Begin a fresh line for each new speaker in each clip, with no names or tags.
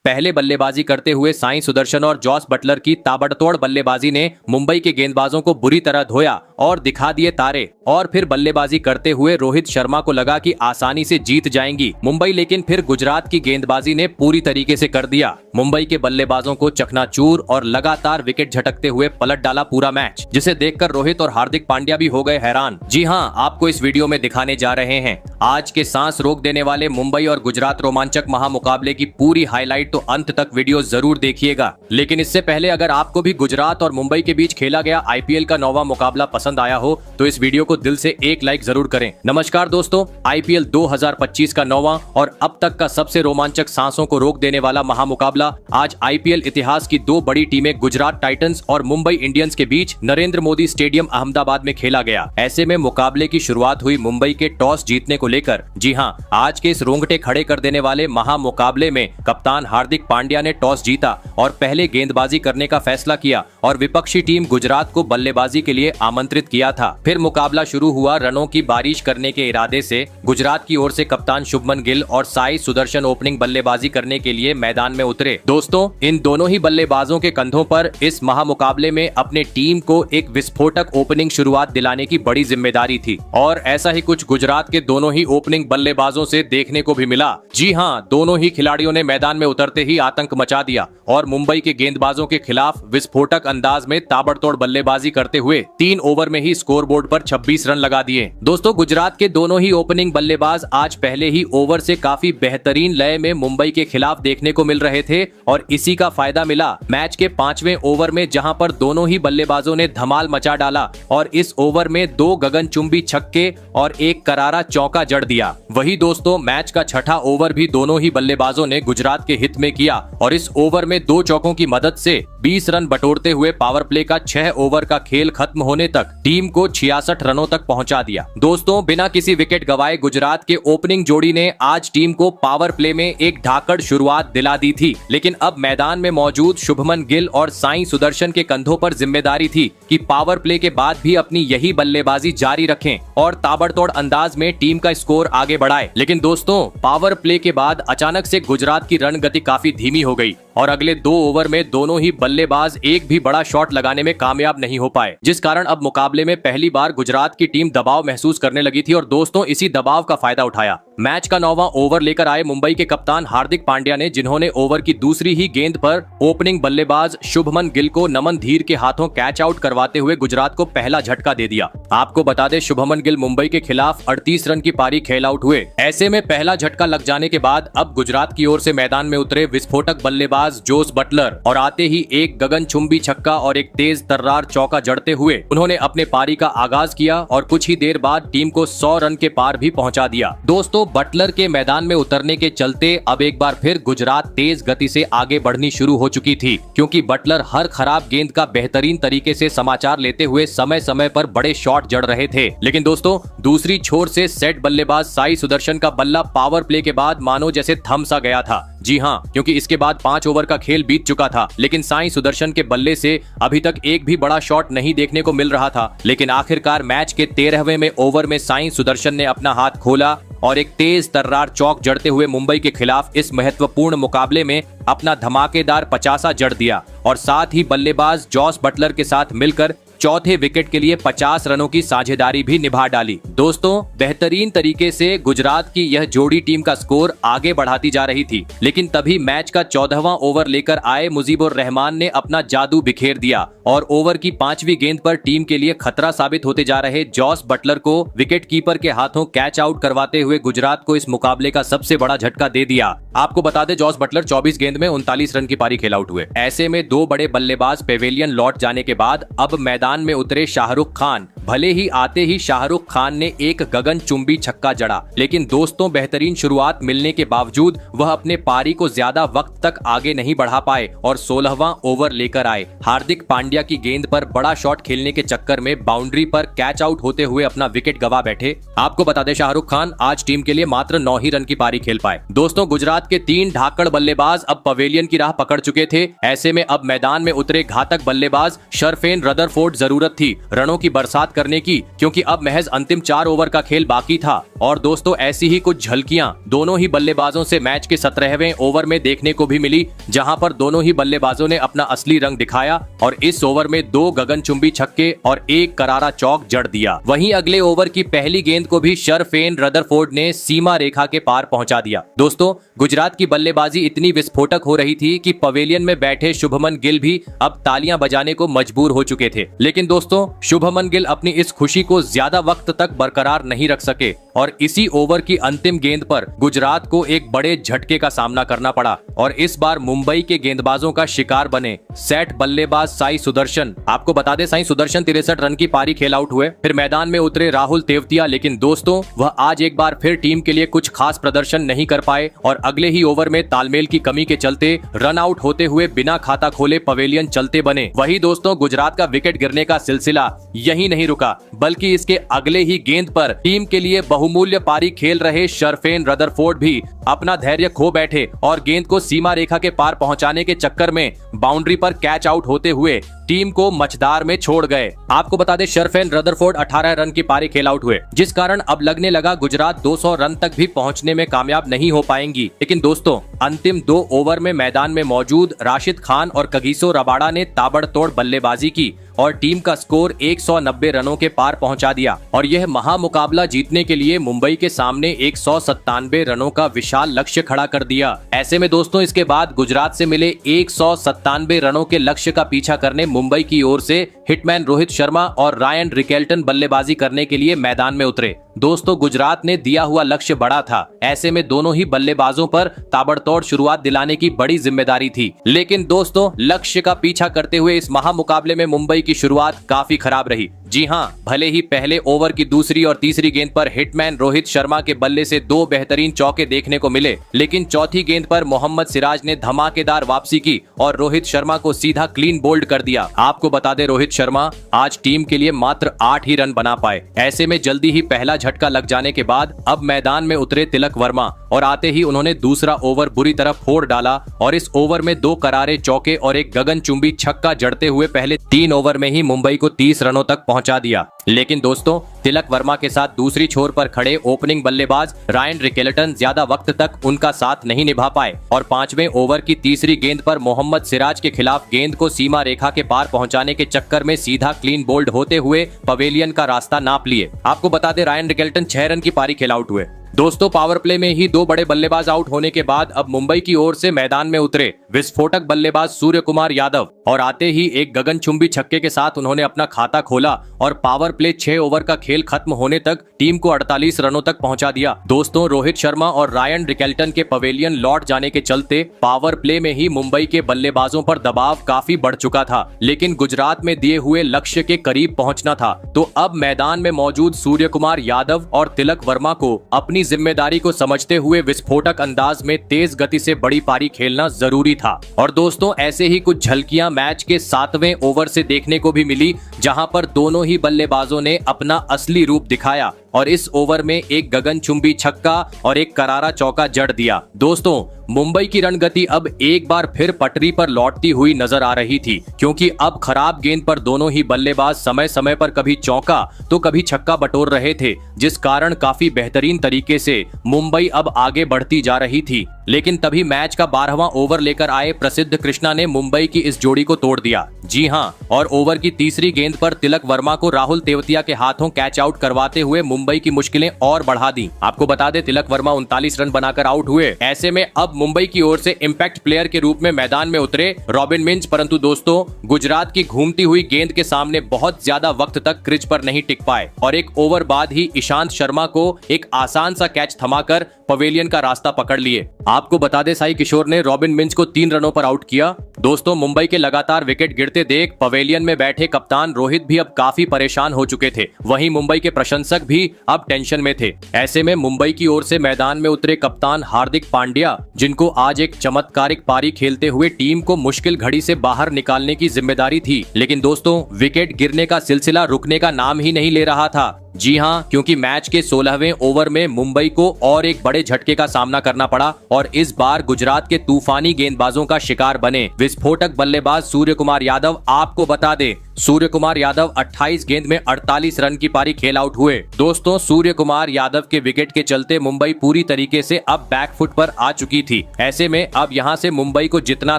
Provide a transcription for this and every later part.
पहले बल्लेबाजी करते हुए साई सुदर्शन और जॉस बटलर की ताबड़तोड़ बल्लेबाजी ने मुंबई के गेंदबाजों को बुरी तरह धोया और दिखा दिए तारे। और फिर बल्लेबाजी करते हुए रोहित शर्मा को लगा कि आसानी से जीत जाएंगी मुंबई, लेकिन फिर गुजरात की गेंदबाजी ने पूरी तरीके से कर दिया। मुंबई के बल्लेबाजों को चकनाचूर और लगातार विकेट झटकते हुए पलट डाला पूरा मैच, जिसे देखकर रोहित और हार्दिक पांड्या भी हो गए हैरान। जी हाँ, आपको इस वीडियो में दिखाने जा रहे हैं आज के सांस रोक देने वाले मुंबई और गुजरात रोमांचक महामुकाबले की पूरी हाईलाइट, तो अंत तक वीडियो जरूर देखिएगा। लेकिन इससे पहले अगर आपको भी गुजरात और मुंबई के बीच खेला गया आईपीएल का 9वां मुकाबला पसंद आया हो तो इस वीडियो को दिल से एक लाइक जरूर करें। नमस्कार दोस्तों, आईपीएल 2025 का 9वां और अब तक का सबसे रोमांचक सांसों को रोक देने वाला महामुकाबला आज आईपीएल इतिहास की दो बड़ी टीमें गुजरात टाइटंस और मुंबई इंडियंस के बीच नरेंद्र मोदी स्टेडियम अहमदाबाद में खेला गया। ऐसे में मुकाबले की शुरुआत हुई मुंबई के टॉस जीतने को लेकर। जी हाँ, आज के इस रोंगटे खड़े कर देने वाले महामुकाबले में कप्तान हार्दिक पांड्या ने टॉस जीता और पहले गेंदबाजी करने का फैसला किया और विपक्षी टीम गुजरात को बल्लेबाजी के लिए आमंत्रित किया था। फिर मुकाबला शुरू हुआ रनों की बारिश करने के इरादे से। गुजरात की ओर से कप्तान शुभमन गिल और साई सुदर्शन ओपनिंग बल्लेबाजी करने के लिए मैदान में उतरे। दोस्तों, इन दोनों ही बल्लेबाजों के कंधों पर इस महामुकाबले में अपने टीम को एक विस्फोटक ओपनिंग शुरुआत दिलाने की बड़ी जिम्मेदारी थी और ऐसा ही कुछ गुजरात के दोनों ही ओपनिंग बल्लेबाजों से देखने को भी मिला। जी हाँ, दोनों ही खिलाड़ियों ने मैदान में उतरते ही आतंक मचा दिया और मुंबई के गेंदबाजों के खिलाफ विस्फोटक अंदाज में ताबड़तोड़ बल्लेबाजी करते हुए 3 ओवर में ही स्कोरबोर्ड पर 26 रन लगा दिए। दोस्तों, गुजरात के दोनों ही ओपनिंग बल्लेबाज आज पहले ही ओवर से काफी बेहतरीन लय में मुंबई के खिलाफ देखने को मिल रहे थे और इसी का फायदा मिला मैच के 5वें ओवर में, जहां पर दोनों ही बल्लेबाजों ने धमाल मचा डाला और इस ओवर में 2 गगनचुंबी छक्के और 1 करारा चौका जड़ दिया। वही दोस्तों, मैच का 6ठा ओवर भी दोनों ही बल्लेबाजों ने गुजरात के हित में किया और इस ओवर में 2 चौकों की मदद से 20 रन बटोरते हुए पावर प्ले का 6 ओवर का खेल खत्म होने तक टीम को 66 रनों तक पहुंचा दिया। दोस्तों, बिना किसी विकेट गवाए गुजरात के ओपनिंग जोड़ी ने आज टीम को पावर प्ले में एक धाकड़ शुरुआत दिला दी थी, लेकिन अब मैदान में मौजूद शुभमन गिल और साई सुदर्शन के कंधों पर जिम्मेदारी थी कि पावर प्ले के बाद भी अपनी यही बल्लेबाजी जारी रखें और ताबड़तोड़ अंदाज में टीम का स्कोर आगे बढ़ाए। लेकिन दोस्तों, पावर प्ले के बाद अचानक से गुजरात की रन गति काफी धीमी हो गई और अगले 2 ओवर में दोनों ही बल्लेबाज एक भी बड़ा शॉट लगाने में कामयाब नहीं हो पाए, जिस कारण अब मुकाबले में पहली बार गुजरात की टीम दबाव महसूस करने लगी थी और दोस्तों, इसी दबाव का फायदा उठाया मैच का 9वां ओवर लेकर आए मुंबई के कप्तान हार्दिक पांड्या ने, जिन्होंने ओवर की दूसरी ही गेंद पर ओपनिंग बल्लेबाज शुभमन गिल को नमन धीर के हाथों कैच आउट करवाते हुए गुजरात को पहला झटका दे दिया। आपको बता दें, शुभमन गिल मुंबई के खिलाफ 38 रन की पारी खेल आउट हुए। ऐसे में पहला झटका लग जाने के बाद अब गुजरात की ओर से मैदान में उतरे विस्फोटक बल्लेबाज जोस बटलर और आते ही एक गगनचुंबी छक्का और एक तेज तर्रार चौका जड़ते हुए उन्होंने अपने पारी का आगाज किया और कुछ ही देर बाद टीम को 100 रन के पार भी पहुंचा दिया। दोस्तों, बटलर के मैदान में उतरने के चलते अब एक बार फिर गुजरात तेज गति से आगे बढ़नी शुरू हो चुकी थी, क्योंकि बटलर हर खराब गेंद का बेहतरीन तरीके से समाचार लेते हुए समय समय पर बड़े शॉट जड़ रहे थे। लेकिन दोस्तों, दूसरी छोर से सेट बल्लेबाज साई सुदर्शन का बल्ला पावर प्ले के बाद मानो जैसे थम सा गया था। जी हाँ, क्योंकि इसके बाद 5 ओवर का खेल बीत चुका था, लेकिन साई सुदर्शन के बल्ले से अभी तक एक भी बड़ा शॉट नहीं देखने को मिल रहा था। लेकिन आखिरकार मैच के 13वें में ओवर में साई सुदर्शन ने अपना हाथ खोला और एक तेज तर्रार चौक जड़ते हुए मुंबई के खिलाफ इस महत्वपूर्ण मुकाबले में अपना धमाकेदार 50 जड़ दिया और साथ ही बल्लेबाज जॉस बटलर के साथ मिलकर चौथे विकेट के लिए 50 रनों की साझेदारी भी निभा डाली। दोस्तों, बेहतरीन तरीके से गुजरात की यह जोड़ी टीम का स्कोर आगे बढ़ाती जा रही थी, लेकिन तभी मैच का 14वां ओवर लेकर आए मुजीबुर रहमान ने अपना जादू बिखेर दिया और ओवर की 5वीं गेंद पर टीम के लिए खतरा साबित होते जा रहे जॉस बटलर को विकेट कीपर के हाथों कैच आउट करवाते हुए गुजरात को इस मुकाबले का सबसे बड़ा झटका दे दिया। आपको बता दें, जॉस बटलर 24 गेंद में 39 रन की पारी खेल आउट हुए। ऐसे में 2 बड़े बल्लेबाज पेवेलियन लौट जाने के बाद अब मैदान में उतरे शाहरुख खान। भले ही आते ही शाहरुख खान ने एक गगनचुंबी छक्का जड़ा, लेकिन दोस्तों, बेहतरीन शुरुआत मिलने के बावजूद वह अपने पारी को ज्यादा वक्त तक आगे नहीं बढ़ा पाए और 16वां ओवर लेकर आए। हार्दिक पांड्या की गेंद पर बड़ा शॉट खेलने के चक्कर में बाउंड्री पर कैच आउट होते हुए अपना विकेट गवा बैठे। आपको बता दें, शाहरुख खान आज टीम के लिए मात्र 9 ही रन की पारी खेल पाए। दोस्तों, गुजरात के 3 धाकड़ बल्लेबाज अब पवेलियन की राह पकड़ चुके थे। ऐसे में अब मैदान में उतरे घातक बल्लेबाज शरफेन रदरफोर्ड जरूरत थी रनों की बरसात करने की, क्योंकि अब महज अंतिम 4 ओवर का खेल बाकी था। और दोस्तों ऐसी ही कुछ झलकियां दोनों ही बल्लेबाजों से मैच के 17वें ओवर में देखने को भी मिली, जहां पर दोनों ही बल्लेबाजों ने अपना असली रंग दिखाया और इस ओवर में 2 गगनचुंबी छक्के और 1 करारा चौक जड़ दिया। वहीं अगले ओवर की पहली गेंद को भी शरफेन रदरफोर्ड ने सीमा रेखा के पार पहुंचा दिया। दोस्तों गुजरात की बल्लेबाजी इतनी विस्फोटक हो रही थी कि पवेलियन में बैठे शुभमन गिल भी अब तालियां बजाने को मजबूर हो चुके थे। लेकिन दोस्तों शुभमन गिल अपनी इस खुशी को ज्यादा वक्त तक बरकरार नहीं रख सके और इसी ओवर की अंतिम गेंद पर गुजरात को एक बड़े झटके का सामना करना पड़ा और इस बार मुंबई के गेंदबाजों का शिकार बने सेट बल्लेबाज साई सुदर्शन। आपको बता दें साई सुदर्शन 63 रन की पारी खेल आउट हुए। फिर मैदान में उतरे राहुल तेवतिया, लेकिन दोस्तों वह आज एक बार फिर टीम के लिए कुछ खास प्रदर्शन नहीं कर पाए और अगले ही ओवर में तालमेल की कमी के चलते रन आउट होते हुए बिना खाता खोले पवेलियन चलते बने। वही दोस्तों गुजरात का विकेट गिरने का सिलसिला यही नहीं रुका, बल्कि इसके अगले ही गेंद पर टीम के लिए बहुमूल्य पारी खेल रहे शरफेन रदरफोर्ड भी अपना धैर्य खो बैठे और गेंद को सीमा रेखा के पार पहुंचाने के चक्कर में बाउंड्री पर कैच आउट होते हुए टीम को मझदार में छोड़ गए। आपको बता दें शरफेन रदरफोर्ड 18 रन की पारी खेल आउट हुए, जिस कारण अब लगने लगा गुजरात 200 रन तक भी पहुंचने में कामयाब नहीं हो पाएंगी। लेकिन दोस्तों अंतिम 2 ओवर में मैदान में मौजूद राशिद खान और कगिसो रबाडा ने ताबड़तोड़ बल्लेबाजी की और टीम का स्कोर 190 रनों के पार पहुंचा दिया और यह महामुकाबला जीतने के लिए मुंबई के सामने 197 रनों का विशाल लक्ष्य खड़ा कर दिया। ऐसे में दोस्तों इसके बाद गुजरात से मिले 197 रनों के लक्ष्य का पीछा करने मुंबई की ओर से हिटमैन रोहित शर्मा और रायन रिकेल्टन बल्लेबाजी करने के लिए मैदान में उतरे। दोस्तों गुजरात ने दिया हुआ लक्ष्य बड़ा था, ऐसे में दोनों ही बल्लेबाजों पर ताबड़तोड़ शुरुआत दिलाने की बड़ी जिम्मेदारी थी। लेकिन दोस्तों लक्ष्य का पीछा करते हुए इस महामुकाबले में मुंबई की शुरुआत काफी खराब रही। जी हां, भले ही पहले ओवर की दूसरी और तीसरी गेंद पर हिटमैन रोहित शर्मा के बल्ले से 2 बेहतरीन चौके देखने को मिले, लेकिन चौथी गेंद पर मोहम्मद सिराज ने धमाकेदार वापसी की और रोहित शर्मा को सीधा क्लीन बोल्ड कर दिया। आपको बता दें रोहित शर्मा आज टीम के लिए मात्र 8 ही रन बना पाए। ऐसे में जल्दी ही पहला झटका लग जाने के बाद अब मैदान में उतरे तिलक वर्मा और आते ही उन्होंने दूसरा ओवर बुरी तरह फोड़ डाला और इस ओवर में 2 करारे चौके और एक गगनचुंबी छक्का जड़ते हुए पहले 3 ओवर में ही मुंबई को 30 रनों तक पहुंचा दिया। लेकिन दोस्तों तिलक वर्मा के साथ दूसरी छोर पर खड़े ओपनिंग बल्लेबाज रायन रिकेल्टन ज्यादा वक्त तक उनका साथ नहीं निभा पाए और 5वें ओवर की तीसरी गेंद पर मोहम्मद सिराज के खिलाफ गेंद को सीमा रेखा के पार पहुंचाने के चक्कर में सीधा क्लीन बोल्ड होते हुए पवेलियन का रास्ता नाप लिए। आपको बता दें रायन रिकेल्टन 6 रन की पारी खेल आउट हुए। दोस्तों पावर प्ले में ही 2 बड़े बल्लेबाज आउट होने के बाद अब मुंबई की ओर से मैदान में उतरे विस्फोटक बल्लेबाज सूर्य कुमार यादव और आते ही एक गगनचुंबी छक्के के साथ उन्होंने अपना खाता खोला और पावर प्ले 6 ओवर का खेल खत्म होने तक टीम को 48 रनों तक पहुंचा दिया। दोस्तों रोहित शर्मा और रायन रिकेल्टन के पवेलियन लौट जाने के चलते पावर प्ले में ही मुंबई के बल्लेबाजों पर दबाव काफी बढ़ चुका था, लेकिन गुजरात में दिए हुए लक्ष्य के करीब पहुंचना था। तो अब मैदान में मौजूद सूर्य कुमार यादव और तिलक वर्मा को अपनी जिम्मेदारी को समझते हुए विस्फोटक अंदाज में तेज गति से बड़ी पारी खेलना जरूरी था। और दोस्तों ऐसे ही कुछ झलकियां मैच के 7वें ओवर से देखने को भी मिली, जहां पर दोनों ही बल्लेबाजों ने अपना असली रूप दिखाया और इस ओवर में एक गगनचुंबी छक्का और एक करारा चौका जड़ दिया। दोस्तों मुंबई की रणगति अब एक बार फिर पटरी पर लौटती हुई नजर आ रही थी, क्योंकि अब खराब गेंद पर दोनों ही बल्लेबाज समय समय पर कभी चौका तो कभी छक्का बटोर रहे थे, जिस कारण काफी बेहतरीन तरीके से मुंबई अब आगे बढ़ती जा रही थी। लेकिन तभी मैच का 12वां ओवर लेकर आए प्रसिद्ध कृष्णा ने मुंबई की इस जोड़ी को तोड़ दिया। जी हां, और ओवर की तीसरी गेंद पर तिलक वर्मा को राहुल तेवतिया के हाथों कैच आउट करवाते हुए मुंबई की मुश्किलें और बढ़ा दी। आपको बता दें तिलक वर्मा 39 रन बनाकर आउट हुए। ऐसे में अब मुंबई की ओर से इम्पैक्ट प्लेयर के रूप में मैदान में उतरे रॉबिन मिंज, परंतु दोस्तों गुजरात की घूमती हुई गेंद के सामने बहुत ज्यादा वक्त तक क्रीज पर नहीं टिक पाए और एक ओवर बाद ही ईशांत शर्मा को एक आसान सा कैच थमाकर पवेलियन का रास्ता पकड़ लिए। आपको बता दें साई किशोर ने रॉबिन मिंज को 3 रनों पर आउट किया। दोस्तों मुंबई के लगातार विकेट गिरते देख पवेलियन में बैठे कप्तान रोहित भी अब काफी परेशान हो चुके थे। वहीं मुंबई के प्रशंसक भी अब टेंशन में थे। ऐसे में मुंबई की ओर से मैदान में उतरे कप्तान हार्दिक पांड्या, जिनको आज एक चमत्कारिक पारी खेलते हुए टीम को मुश्किल घड़ी से बाहर निकालने की जिम्मेदारी थी। लेकिन दोस्तों विकेट गिरने का सिलसिला रुकने का नाम ही नहीं ले रहा था। जी हां, क्योंकि मैच के 16वें ओवर में मुंबई को और एक बड़े झटके का सामना करना पड़ा और इस बार गुजरात के तूफानी गेंदबाजों का शिकार बने विस्फोटक बल्लेबाज सूर्य कुमार यादव। आपको बता दें सूर्य कुमार यादव 28 गेंद में 48 रन की पारी खेल आउट हुए। दोस्तों, सूर्य कुमार यादव के विकेट के चलते मुंबई पूरी तरीके से अब बैकफुट पर आ चुकी थी। ऐसे में अब यहां से मुंबई को जितना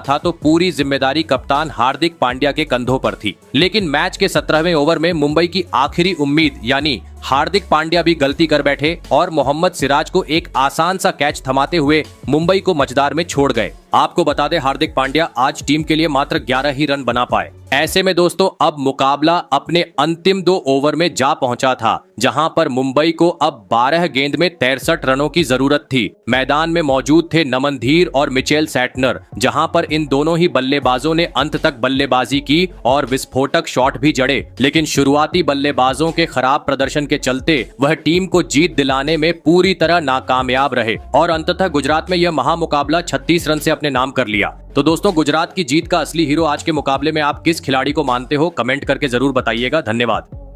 था तो पूरी जिम्मेदारी कप्तान हार्दिक पांड्या के कंधों पर थी। लेकिन मैच के 17वें ओवर में मुंबई की आखिरी उम्मीद यानी हार्दिक पांड्या भी गलती कर बैठे और मोहम्मद सिराज को एक आसान सा कैच थमाते हुए मुंबई को मझदार में छोड़ गए। आपको बता दें, हार्दिक पांड्या आज टीम के लिए मात्र 11 ही रन बना पाए। ऐसे में दोस्तों, अब मुकाबला अपने अंतिम 2 ओवर में जा पहुंचा था, जहां पर मुंबई को अब 12 गेंद में 63 रनों की जरूरत थी। मैदान में मौजूद थे नमनधीर और मिचेल सैटनर, जहां पर इन दोनों ही बल्लेबाजों ने अंत तक बल्लेबाजी की और विस्फोटक शॉट भी जड़े। लेकिन शुरुआती बल्लेबाजों के खराब प्रदर्शन के चलते वह टीम को जीत दिलाने में पूरी तरह नाकामयाब रहे और अंततः गुजरात में यह महामुकाबला 36 रन से अपने नाम कर लिया। तो दोस्तों, गुजरात की जीत का असली हीरो आज के मुकाबले में आप किस खिलाड़ी को मानते हो, कमेंट करके जरूर बताइएगा। धन्यवाद।